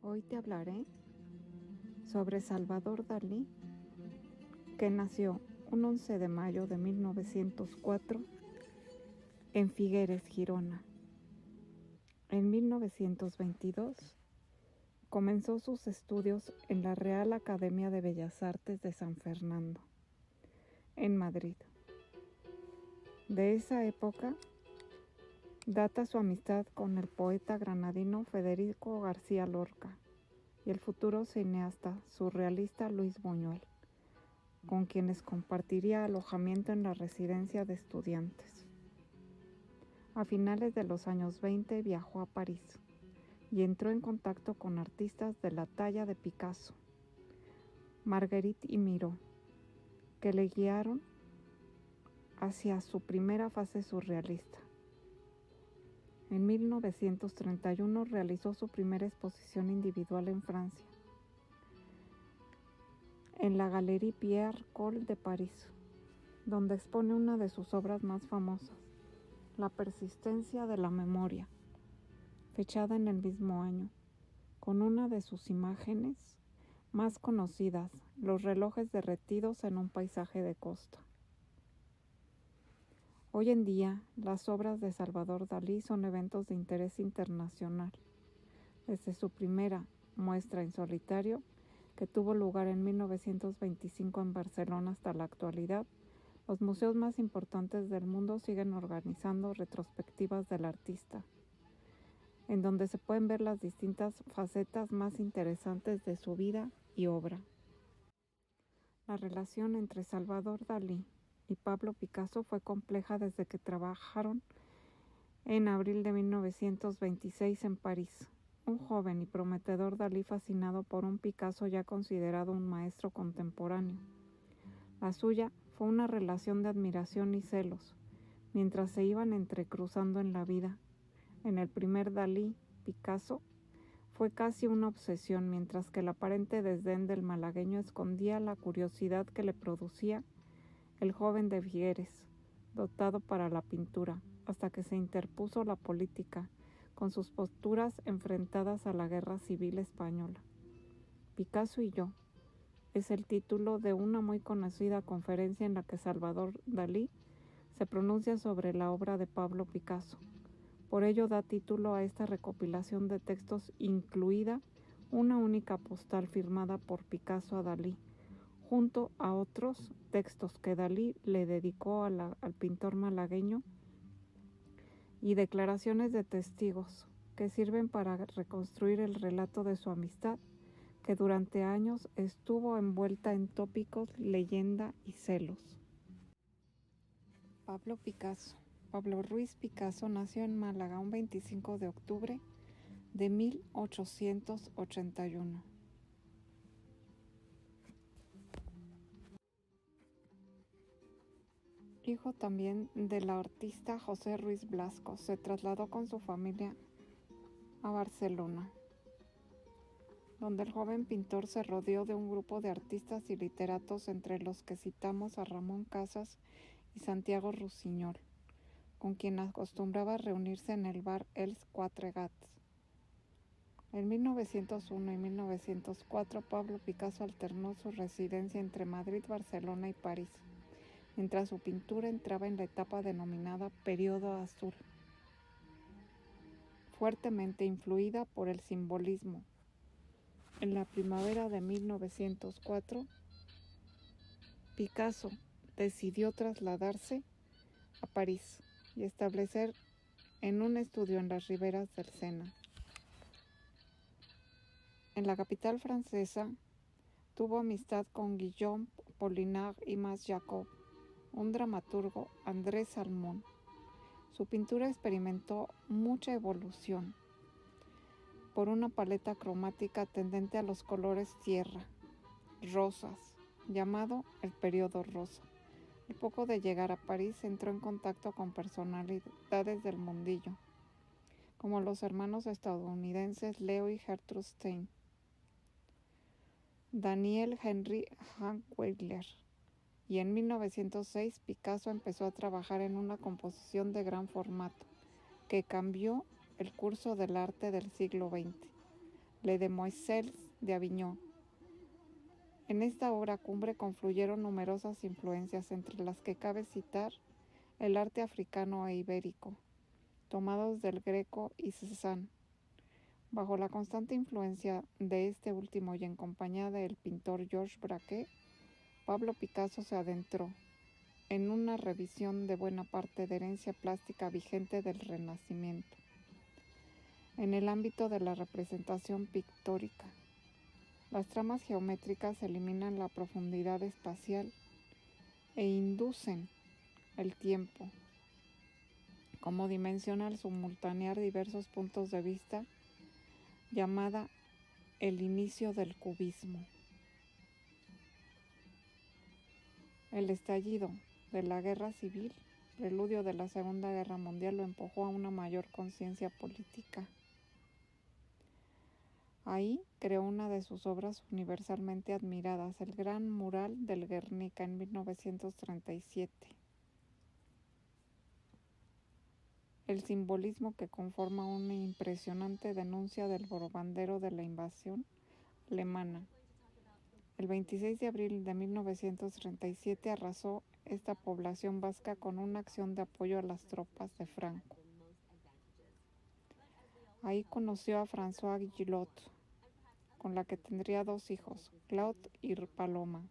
Hoy te hablaré sobre Salvador Dalí, que nació un 11 de mayo de 1904 en Figueres, Girona. En 1922 comenzó sus estudios en la Real Academia de Bellas Artes de San Fernando, en Madrid. De esa época data su amistad con el poeta granadino Federico García Lorca y el futuro cineasta surrealista Luis Buñuel, con quienes compartiría alojamiento en la residencia de estudiantes. A finales de los años 20 viajó a París y entró en contacto con artistas de la talla de Picasso, Marguerite y Miró, que le guiaron hacia su primera fase surrealista. En 1931 realizó su primera exposición individual en Francia, en la Galerie Pierre Coll de París, donde expone una de sus obras más famosas, La persistencia de la memoria, fechada en el mismo año, con una de sus imágenes más conocidas, los relojes derretidos en un paisaje de costa. Hoy en día, las obras de Salvador Dalí son eventos de interés internacional. Desde su primera muestra en solitario, que tuvo lugar en 1925 en Barcelona, hasta la actualidad, los museos más importantes del mundo siguen organizando retrospectivas del artista, en donde se pueden ver las distintas facetas más interesantes de su vida y obra. La relación entre Salvador Dalí y Pablo Picasso fue compleja desde que trabajaron en abril de 1926 en París. Un joven y prometedor Dalí fascinado por un Picasso ya considerado un maestro contemporáneo. La suya fue una relación de admiración y celos, mientras se iban entrecruzando en la vida. En el primer Dalí, Picasso, fue casi una obsesión, mientras que el aparente desdén del malagueño escondía la curiosidad que le producía el joven de Figueres, dotado para la pintura, hasta que se interpuso la política, con sus posturas enfrentadas a la Guerra Civil Española. Picasso y yo es el título de una muy conocida conferencia en la que Salvador Dalí se pronuncia sobre la obra de Pablo Picasso. Por ello da título a esta recopilación de textos, incluida una única postal firmada por Picasso a Dalí, junto a otros textos que Dalí le dedicó al pintor malagueño, y declaraciones de testigos que sirven para reconstruir el relato de su amistad, que durante años estuvo envuelta en tópicos, leyenda y celos. Pablo Picasso. Pablo Ruiz Picasso nació en Málaga un 25 de octubre de 1881. Hijo también del artista José Ruiz Blasco, se trasladó con su familia a Barcelona, donde el joven pintor se rodeó de un grupo de artistas y literatos, entre los que citamos a Ramón Casas y Santiago Rusiñol, con quien acostumbraba reunirse en el bar Els Quatre Gats. En 1901 y 1904, Pablo Picasso alternó su residencia entre Madrid, Barcelona y París, mientras su pintura entraba en la etapa denominada Período Azul, fuertemente influida por el simbolismo. En la primavera de 1904, Picasso decidió trasladarse a París y establecer en un estudio en las riberas del Sena. En la capital francesa, tuvo amistad con Guillaume Apollinaire y Mas Jacob, un dramaturgo, André Salmón. Su pintura experimentó mucha evolución por una paleta cromática tendente a los colores tierra, rosas, llamado el periodo rosa. Al poco de llegar a París, entró en contacto con personalidades del mundillo, como los hermanos estadounidenses Leo y Gertrude Stein, Daniel Henry Hankweiler, y en 1906 Picasso empezó a trabajar en una composición de gran formato que cambió el curso del arte del siglo XX, Les Demoiselles de Avignon. En esta obra cumbre confluyeron numerosas influencias, entre las que cabe citar el arte africano e ibérico, tomados del Greco y Cézanne. Bajo la constante influencia de este último y en compañía del pintor Georges Braque, Pablo Picasso se adentró en una revisión de buena parte de herencia plástica vigente del Renacimiento, en el ámbito de la representación pictórica. Las tramas geométricas eliminan la profundidad espacial e inducen el tiempo, como dimensión al simultanear diversos puntos de vista, llamada el inicio del cubismo. El estallido de la Guerra Civil, preludio de la Segunda Guerra Mundial, lo empujó a una mayor conciencia política. Ahí creó una de sus obras universalmente admiradas, el Gran Mural del Guernica, en 1937. El simbolismo que conforma una impresionante denuncia del bombardeo de la invasión alemana. El 26 de abril de 1937 arrasó esta población vasca con una acción de apoyo a las tropas de Franco. Ahí conoció a Françoise Gillot, con la que tendría 2 hijos, Claude y Paloma.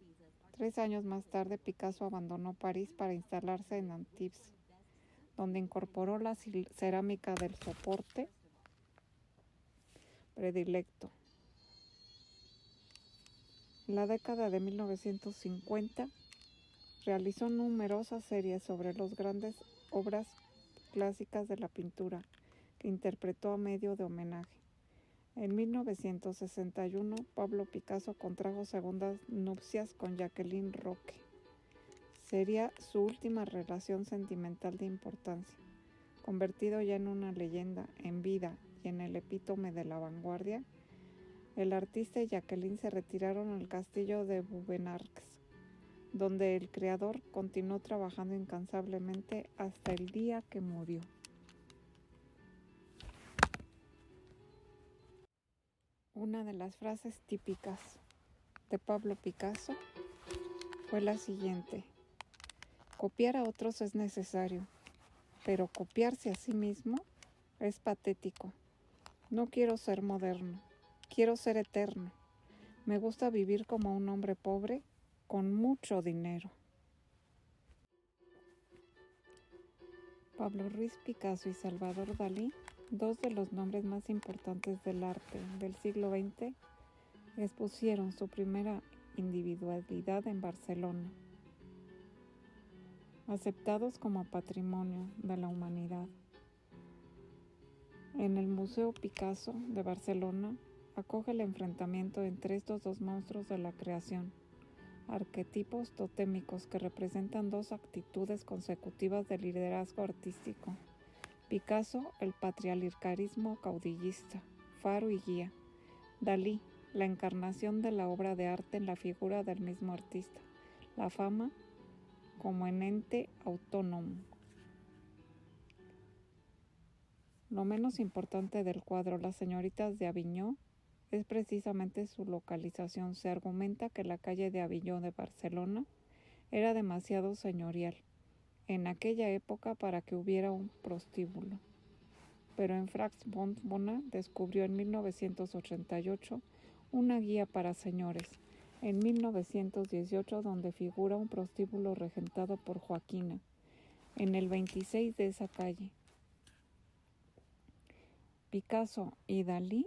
3 años más tarde, Picasso abandonó París para instalarse en Antibes, donde incorporó la cerámica del soporte predilecto. En la década de 1950 realizó numerosas series sobre las grandes obras clásicas de la pintura, que interpretó a medio de homenaje. En 1961, Pablo Picasso contrajo segundas nupcias con Jacqueline Roque. Sería su última relación sentimental de importancia. Convertido ya en una leyenda en vida y en el epítome de la vanguardia, el artista y Jacqueline se retiraron al castillo de Vaubenargues, donde el creador continuó trabajando incansablemente hasta el día que murió. Una de las frases típicas de Pablo Picasso fue la siguiente: copiar a otros es necesario, pero copiarse a sí mismo es patético. No quiero ser moderno, quiero ser eterno. Me gusta vivir como un hombre pobre con mucho dinero. Pablo Ruiz Picasso y Salvador Dalí, 2 de los nombres más importantes del arte del siglo XX, expusieron su primera individualidad en Barcelona, aceptados como patrimonio de la humanidad. En el Museo Picasso de Barcelona acoge el enfrentamiento entre estos 2 monstruos de la creación, arquetipos totémicos que representan 2 actitudes consecutivas de liderazgo artístico. Picasso, el patriarcalismo caudillista, faro y guía. Dalí, la encarnación de la obra de arte en la figura del mismo artista, la fama como en ente autónomo. Lo menos importante del cuadro Las señoritas de Avignon es precisamente su localización. Se argumenta que la calle de Avignon de Barcelona era demasiado señorial en aquella época para que hubiera un prostíbulo. Pero en Franz von Bona descubrió en 1988 una guía para señores, en 1918, donde figura un prostíbulo regentado por Joaquina, en el 26 de esa calle. Picasso y Dalí,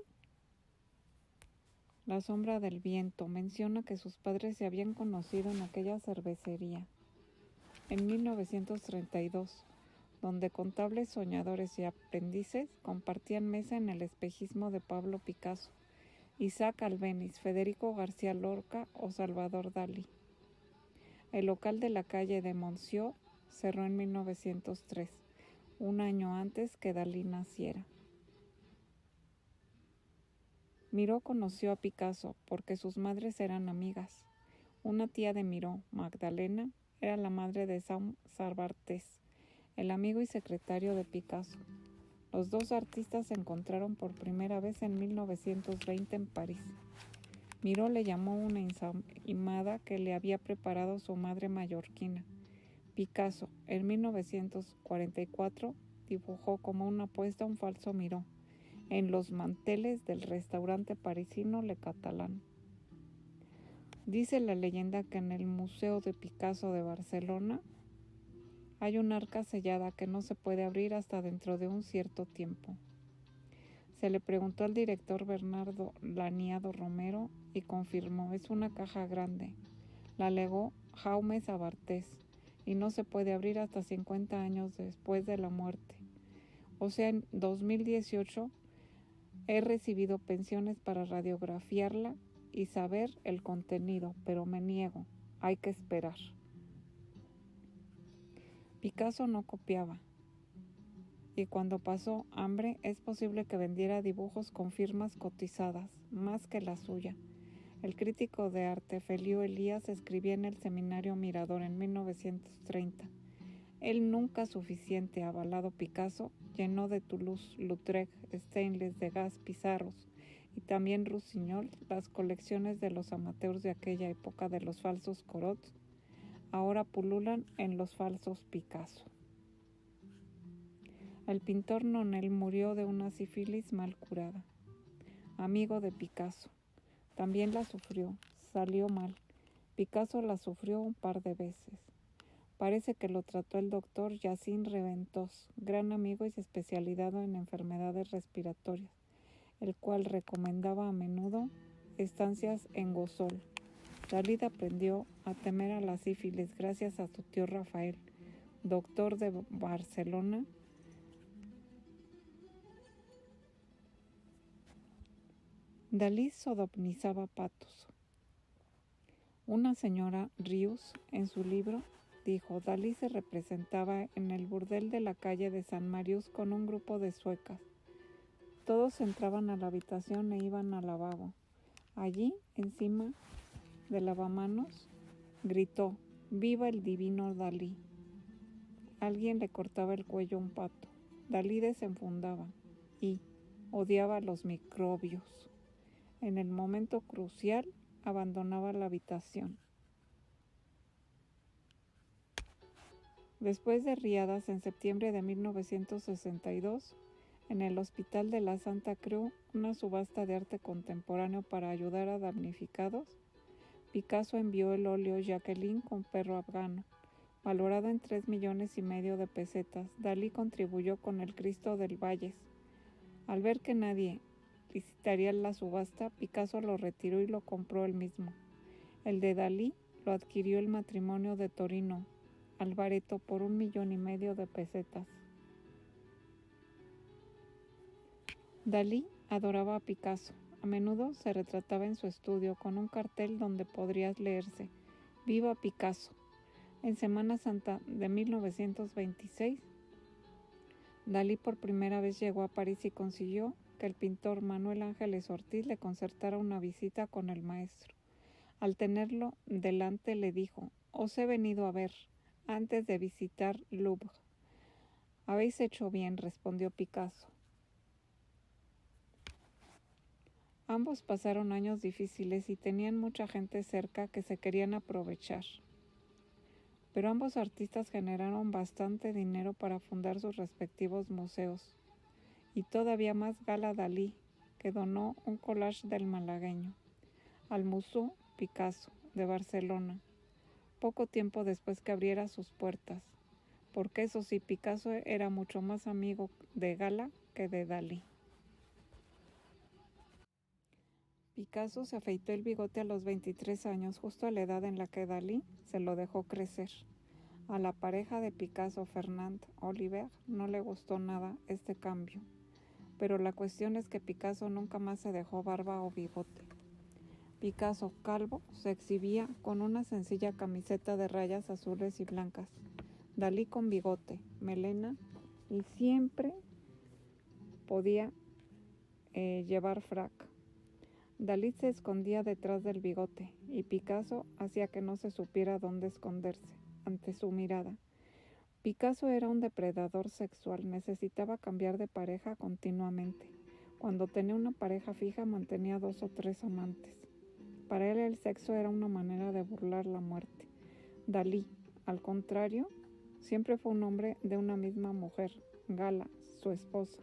La sombra del viento, menciona que sus padres se habían conocido en aquella cervecería en 1932, donde contables soñadores y aprendices compartían mesa en el espejismo de Pablo Picasso, Isaac Albéniz, Federico García Lorca o Salvador Dalí. El local de la calle de Monceau cerró en 1903, un año antes que Dalí naciera. Miró conoció a Picasso porque sus madres eran amigas. Una tía de Miró, Magdalena, era la madre de Sam Sarbartés, el amigo y secretario de Picasso. Los dos artistas se encontraron por primera vez en 1920 en París. Miró le llamó una ensaimada que le había preparado su madre mallorquina. Picasso, en 1944, dibujó como una apuesta un falso Miró en los manteles del restaurante parisino Le Catalán. Dice la leyenda que en el Museo de Picasso de Barcelona hay un arca sellada que no se puede abrir hasta dentro de un cierto tiempo. Se le preguntó al director Bernardo Laniado Romero y confirmó, es una caja grande. La legó Jaume Sabartés y no se puede abrir hasta 50 años después de la muerte. O sea, en 2018 he recibido pensiones para radiografiarla y saber el contenido, pero me niego, hay que esperar. Picasso no copiaba, y cuando pasó hambre es posible que vendiera dibujos con firmas cotizadas, más que la suya. El crítico de arte Feliu Elías escribía en el Seminario Mirador en 1930. El nunca suficiente avalado Picasso llenó de Toulouse-Lautrec, Steinles, Degas, Pizarros y también Rusiñol las colecciones de los amateurs de aquella época de los falsos Corot. Ahora pululan en los falsos Picasso. El pintor Nonel murió de una sífilis mal curada. Amigo de Picasso. También la sufrió, salió mal. Picasso la sufrió un par de veces. Parece que lo trató el doctor Yacine Reventós, gran amigo y especializado en enfermedades respiratorias, el cual recomendaba a menudo estancias en Gosol. Dalí aprendió a temer a la sífilis gracias a su tío Rafael, doctor de Barcelona. Dalí sodomizaba patos. Una señora Rius, en su libro, dijo, Dalí se representaba en el burdel de la calle de San Marius con un grupo de suecas. Todos entraban a la habitación e iban al lavabo. Allí, encima del lavamanos, gritó, ¡viva el divino Dalí! Alguien le cortaba el cuello a un pato. Dalí desenfundaba y odiaba los microbios. En el momento crucial, abandonaba la habitación. Después de riadas en septiembre de 1962, en el Hospital de la Santa Creu, una subasta de arte contemporáneo para ayudar a damnificados, Picasso envió el óleo Jacqueline con perro afgano, valorado en 3,5 millones de pesetas. Dalí contribuyó con el Cristo del Valles. Al ver que nadie licitaría la subasta, Picasso lo retiró y lo compró él mismo. El de Dalí lo adquirió el matrimonio de Torino, Alvareto, por 1,5 millones de pesetas. Dalí adoraba a Picasso. A menudo se retrataba en su estudio con un cartel donde podría leerse «Viva Picasso». En Semana Santa de 1926, Dalí por primera vez llegó a París y consiguió que el pintor Manuel Ángeles Ortiz le concertara una visita con el maestro. Al tenerlo delante le dijo, «Os he venido a ver, antes de visitar Louvre». «Habéis hecho bien», respondió Picasso. Ambos pasaron años difíciles y tenían mucha gente cerca que se querían aprovechar. Pero ambos artistas generaron bastante dinero para fundar sus respectivos museos. Y todavía más Gala Dalí, que donó un collage del malagueño al Museu Picasso de Barcelona, poco tiempo después que abriera sus puertas, porque eso sí, Picasso era mucho más amigo de Gala que de Dalí. Picasso se afeitó el bigote a los 23 años, justo a la edad en la que Dalí se lo dejó crecer. A la pareja de Picasso, Fernand Oliver, no le gustó nada este cambio, pero la cuestión es que Picasso nunca más se dejó barba o bigote. Picasso, calvo, se exhibía con una sencilla camiseta de rayas azules y blancas. Dalí con bigote, melena y siempre podía llevar frac. Dalí se escondía detrás del bigote y Picasso hacía que no se supiera dónde esconderse ante su mirada. Picasso era un depredador sexual, necesitaba cambiar de pareja continuamente. Cuando tenía una pareja fija mantenía 2 o 3 amantes. Para él el sexo era una manera de burlar la muerte. Dalí, al contrario, siempre fue un hombre de una misma mujer, Gala, su esposa,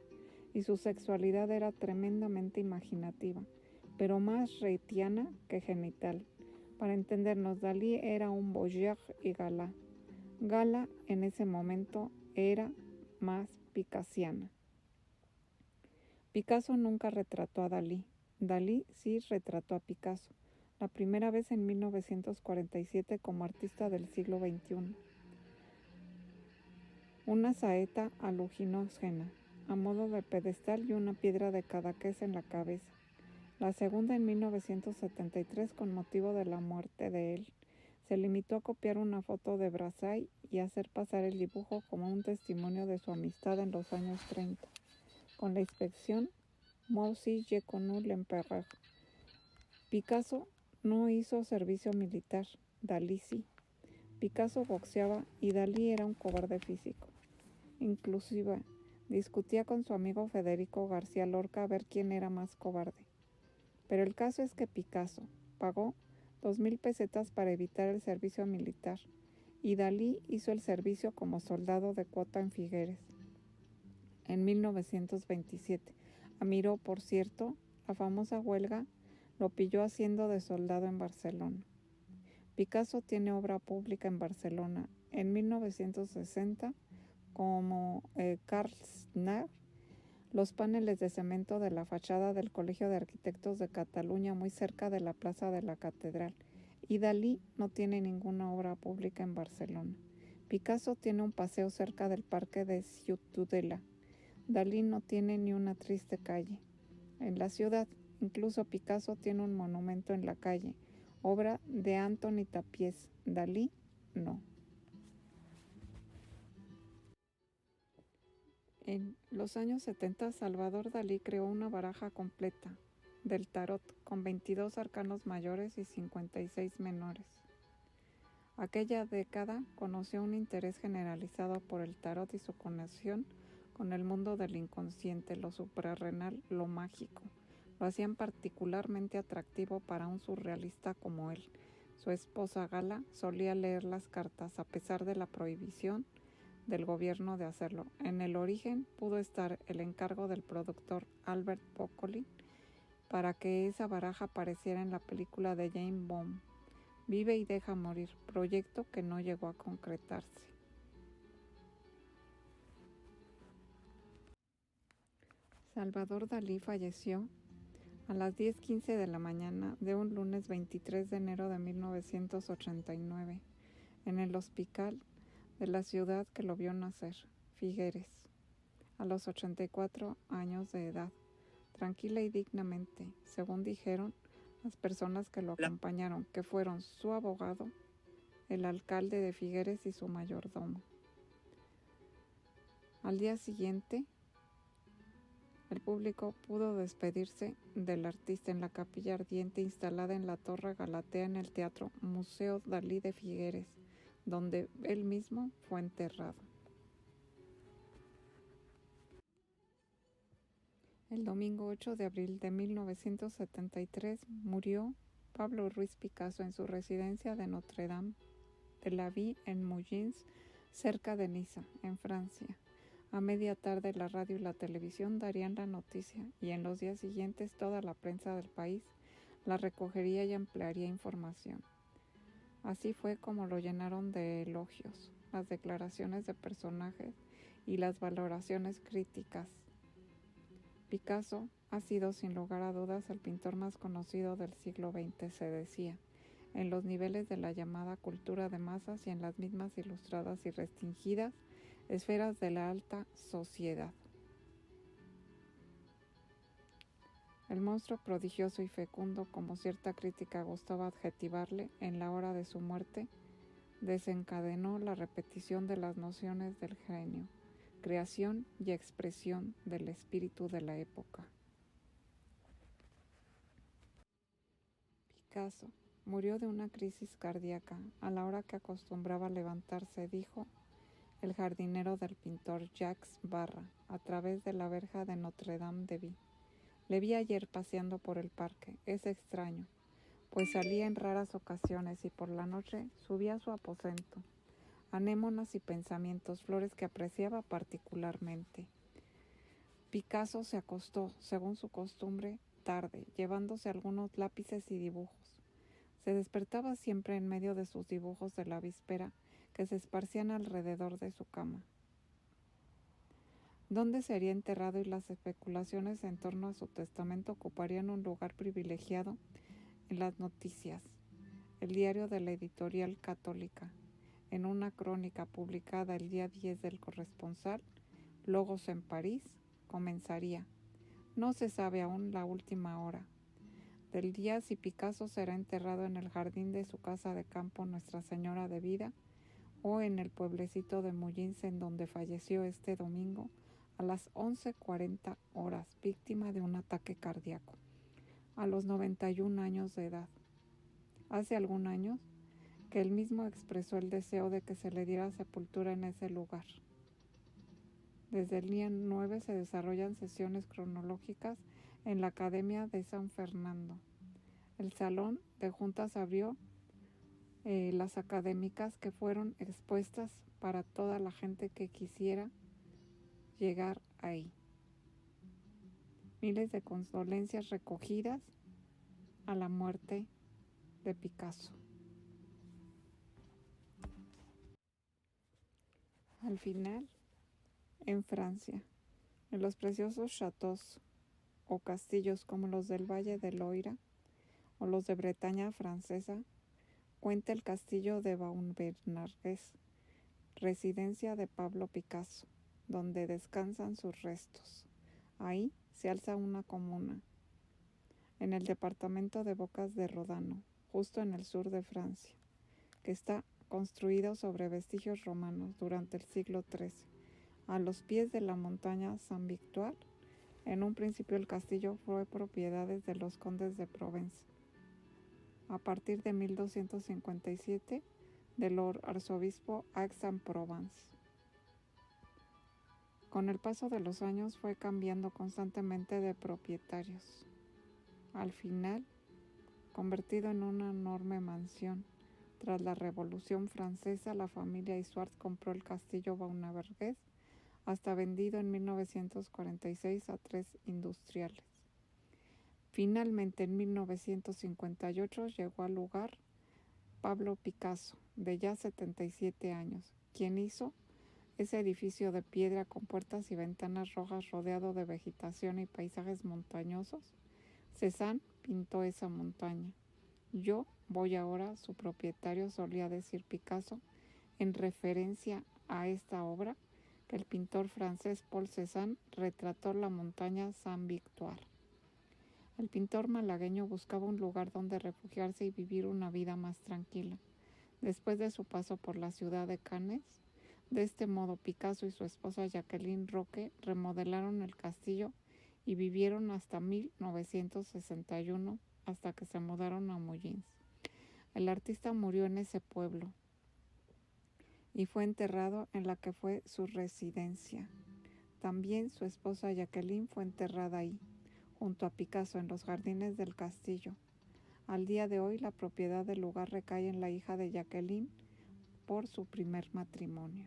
y su sexualidad era tremendamente imaginativa, pero más reitiana que genital. Para entendernos, Dalí era un Baudelaire y Gala. Gala en ese momento era más picasiana. Picasso nunca retrató a Dalí. Dalí sí retrató a Picasso, la primera vez en 1947 como artista del siglo XXI. Una saeta alucinógena, a modo de pedestal y una piedra de Cadaqués en la cabeza. La segunda en 1973 con motivo de la muerte de él. Se limitó a copiar una foto de Brassai y hacer pasar el dibujo como un testimonio de su amistad en los años 30, con la inscripción Moi aussi j'ai connu l'empereur. Picasso no hizo servicio militar, Dalí sí. Picasso boxeaba y Dalí era un cobarde físico. Inclusive discutía con su amigo Federico García Lorca a ver quién era más cobarde. Pero el caso es que Picasso pagó 2,000 pesetas para evitar el servicio militar y Dalí hizo el servicio como soldado de cuota en Figueres en 1927. A Miró, por cierto, la famosa huelga lo pilló haciendo de soldado en Barcelona. Picasso tiene obra pública en Barcelona en 1960 como Carlsnar, los paneles de cemento de la fachada del Colegio de Arquitectos de Cataluña muy cerca de la Plaza de la Catedral. Y Dalí no tiene ninguna obra pública en Barcelona. Picasso tiene un paseo cerca del Parque de Ciutadella. Dalí no tiene ni una triste calle. En la ciudad, incluso Picasso tiene un monumento en la calle, obra de Antoni Tapies. Dalí no. En los años 70, Salvador Dalí creó una baraja completa del tarot con 22 arcanos mayores y 56 menores. Aquella década conoció un interés generalizado por el tarot y su conexión con el mundo del inconsciente, lo suprarrenal, lo mágico. Lo hacían particularmente atractivo para un surrealista como él. Su esposa Gala solía leer las cartas a pesar de la prohibición del gobierno de hacerlo. En el origen pudo estar el encargo del productor Albert Broccoli para que esa baraja apareciera en la película de James Bond, Vive y deja morir, proyecto que no llegó a concretarse. Salvador Dalí falleció a las 10:15 de la mañana de un lunes 23 de enero de 1989 en el hospital de la ciudad que lo vio nacer, Figueres, a los 84 años de edad, tranquila y dignamente, según dijeron las personas que lo acompañaron, que fueron su abogado, el alcalde de Figueres y su mayordomo. Al día siguiente, el público pudo despedirse del artista en la capilla ardiente instalada en la Torre Galatea en el Teatro Museo Dalí de Figueres, donde él mismo fue enterrado. El domingo 8 de abril de 1973 murió Pablo Ruiz Picasso en su residencia de Notre-Dame de la Vie en Moulins, cerca de Niza, en Francia. A media tarde la radio y la televisión darían la noticia y en los días siguientes toda la prensa del país la recogería y ampliaría información. Así fue como lo llenaron de elogios, las declaraciones de personajes y las valoraciones críticas. Picasso ha sido sin lugar a dudas el pintor más conocido del siglo XX, se decía, en los niveles de la llamada cultura de masas y en las mismas ilustradas y restringidas esferas de la alta sociedad. El monstruo prodigioso y fecundo, como cierta crítica gustaba adjetivarle en la hora de su muerte, desencadenó la repetición de las nociones del genio, creación y expresión del espíritu de la época. Picasso murió de una crisis cardíaca a la hora que acostumbraba levantarse, dijo El jardinero del pintor Jacques Barra, a través de la verja de Notre-Dame de Vie. Le vi ayer paseando por el parque. Es extraño, pues salía en raras ocasiones y por la noche subía a su aposento. Anémonas y pensamientos, flores que apreciaba particularmente. Picasso se acostó, según su costumbre, tarde, llevándose algunos lápices y dibujos. Se despertaba siempre en medio de sus dibujos de la víspera, que se esparcían alrededor de su cama. ¿Dónde sería enterrado? Y las especulaciones en torno a su testamento ocuparían un lugar privilegiado en las noticias. El diario de la editorial católica, en una crónica publicada el día 10 del Corresponsal, Logos en París, comenzaría: no se sabe aún la última hora del día si Picasso será enterrado en el jardín de su casa de campo Nuestra Señora de Vida o en el pueblecito de Moulins, en donde falleció este domingo a las 11:40 horas, víctima de un ataque cardíaco, a los 91 años de edad. Hace algún año que él mismo expresó el deseo de que se le diera sepultura en ese lugar. Desde el día 9 se desarrollan sesiones cronológicas en la Academia de San Fernando. El salón de juntas abrió las académicas, que fueron expuestas para toda la gente que quisiera llegar ahí. Miles de condolencias recogidas a la muerte de Picasso. Al final, en Francia, en los preciosos châteaux o castillos como los del Valle del Loira o los de Bretaña francesa, cuenta el castillo de Baume-Bernardes, residencia de Pablo Picasso, donde descansan sus restos. Ahí se alza una comuna, en el departamento de Bocas de Rodano, justo en el sur de Francia, que está construido sobre vestigios romanos durante el siglo XIII, a los pies de la montaña Saint-Victoire. En un principio el castillo fue propiedad de los condes de Provence. A partir de 1257, del arzobispo Aix-en-Provence. Con el paso de los años fue cambiando constantemente de propietarios. Al final, convertido en una enorme mansión, tras la Revolución Francesa, la familia Isuart compró el castillo Baume-Bernardes, hasta vendido en 1946 a 3 industriales. Finalmente, en 1958 llegó al lugar Pablo Picasso, de ya 77 años, quien hizo ese edificio de piedra con puertas y ventanas rojas rodeado de vegetación y paisajes montañosos. Cézanne pintó esa montaña. Yo voy ahora, su propietario, solía decir Picasso, en referencia a esta obra que el pintor francés Paul Cézanne retrató la montaña Saint-Victoire. El pintor malagueño buscaba un lugar donde refugiarse y vivir una vida más tranquila. Después de su paso por la ciudad de Cannes, de este modo Picasso y su esposa Jacqueline Roque remodelaron el castillo y vivieron hasta 1961, hasta que se mudaron a Moulins. El artista murió en ese pueblo y fue enterrado en la que fue su residencia. También su esposa Jacqueline fue enterrada ahí, junto a Picasso, en los jardines del castillo. Al día de hoy, la propiedad del lugar recae en la hija de Jacqueline por su primer matrimonio.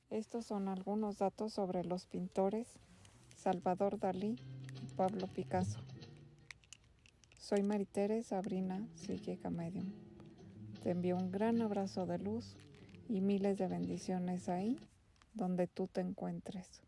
Estos son algunos datos sobre los pintores Salvador Dalí y Pablo Picasso. Soy Maritere Sabrina Sillega Medium. Te envío un gran abrazo de luz y miles de bendiciones ahí donde tú te encuentres.